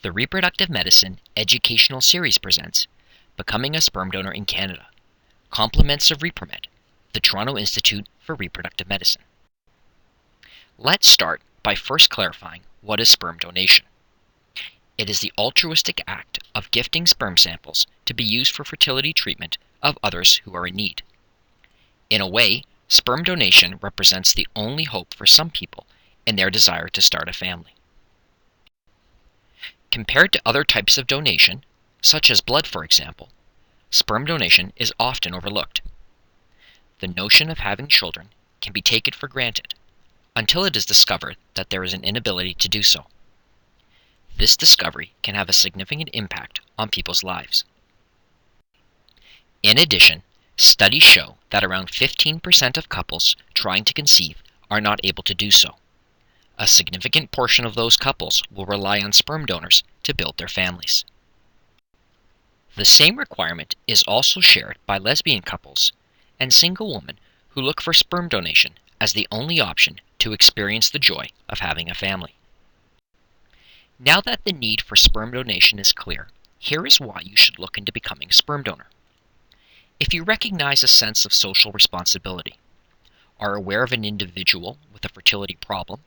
The Reproductive Medicine Educational Series presents Becoming a Sperm Donor in Canada, Compliments of ReproMed, the Toronto Institute for Reproductive Medicine. Let's start by first clarifying what is sperm donation. It is the altruistic act of gifting sperm samples to be used for fertility treatment of others who are in need. In a way, sperm donation represents the only hope for some people in their desire to start a family. Compared to other types of donation, such as blood for example, sperm donation is often overlooked. The notion of having children can be taken for granted until it is discovered that there is an inability to do so. This discovery can have a significant impact on people's lives. In addition, studies show that around 15% of couples trying to conceive are not able to do so. A significant portion of those couples will rely on sperm donors to build their families. The same requirement is also shared by lesbian couples and single women who look for sperm donation as the only option to experience the joy of having a family. Now that the need for sperm donation is clear, here is why you should look into becoming a sperm donor. If you recognize a sense of social responsibility, are aware of an individual with a fertility problem,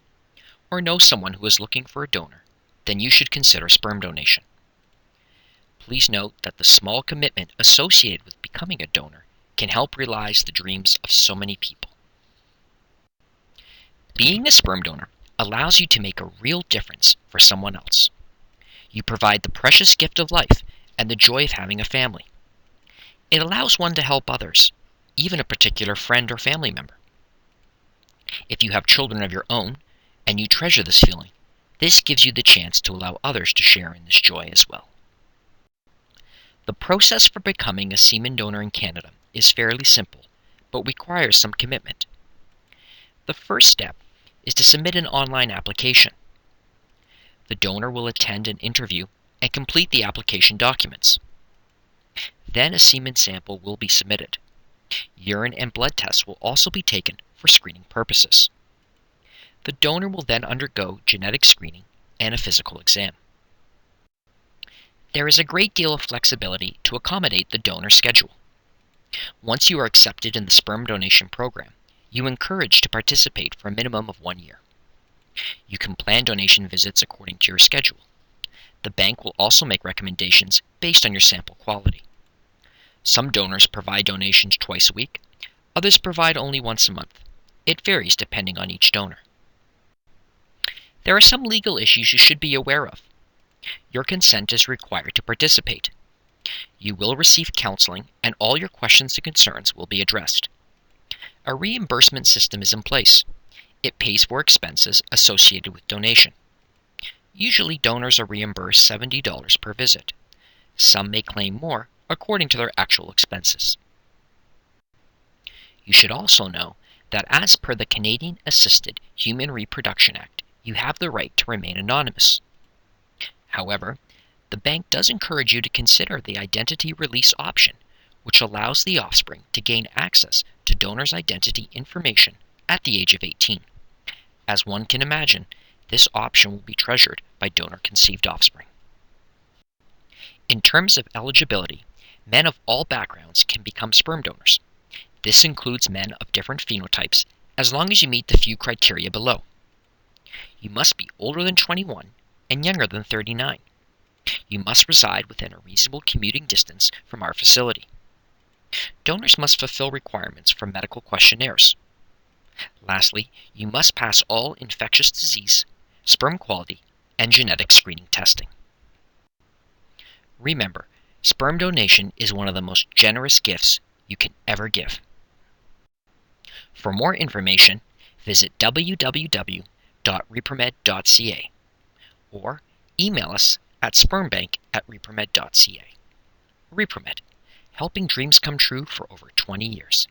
or know someone who is looking for a donor, then you should consider sperm donation. Please note that the small commitment associated with becoming a donor can help realize the dreams of so many people. Being a sperm donor allows you to make a real difference for someone else. You provide the precious gift of life and the joy of having a family. It allows one to help others, even a particular friend or family member. If you have children of your own, and you treasure this feeling, this gives you the chance to allow others to share in this joy as well. The process for becoming a semen donor in Canada is fairly simple, but requires some commitment. The first step is to submit an online application. The donor will attend an interview and complete the application documents. Then a semen sample will be submitted. Urine and blood tests will also be taken for screening purposes. The donor will then undergo genetic screening and a physical exam. There is a great deal of flexibility to accommodate the donor schedule. Once you are accepted in the sperm donation program, you are encouraged to participate for a minimum of 1 year. You can plan donation visits according to your schedule. The bank will also make recommendations based on your sample quality. Some donors provide donations twice a week, others provide only once a month. It varies depending on each donor. There are some legal issues you should be aware of. Your consent is required to participate. You will receive counseling and all your questions and concerns will be addressed. A reimbursement system is in place. It pays for expenses associated with donation. Usually donors are reimbursed $70 per visit. Some may claim more according to their actual expenses. You should also know that as per the Canadian Assisted Human Reproduction Act, you have the right to remain anonymous. However, the bank does encourage you to consider the identity release option, which allows the offspring to gain access to donor's identity information at the age of 18. As one can imagine, this option will be treasured by donor-conceived offspring. In terms of eligibility, men of all backgrounds can become sperm donors. This includes men of different phenotypes as long as you meet the few criteria below. You must be older than 21 and younger than 39. You must reside within a reasonable commuting distance from our facility. Donors must fulfill requirements for medical questionnaires. Lastly, you must pass all infectious disease, sperm quality, and genetic screening testing. Remember, sperm donation is one of the most generous gifts you can ever give. For more information, visit www.repromed.ca or email us at spermbank@repromed.ca. ReproMed, helping dreams come true for over 20 years.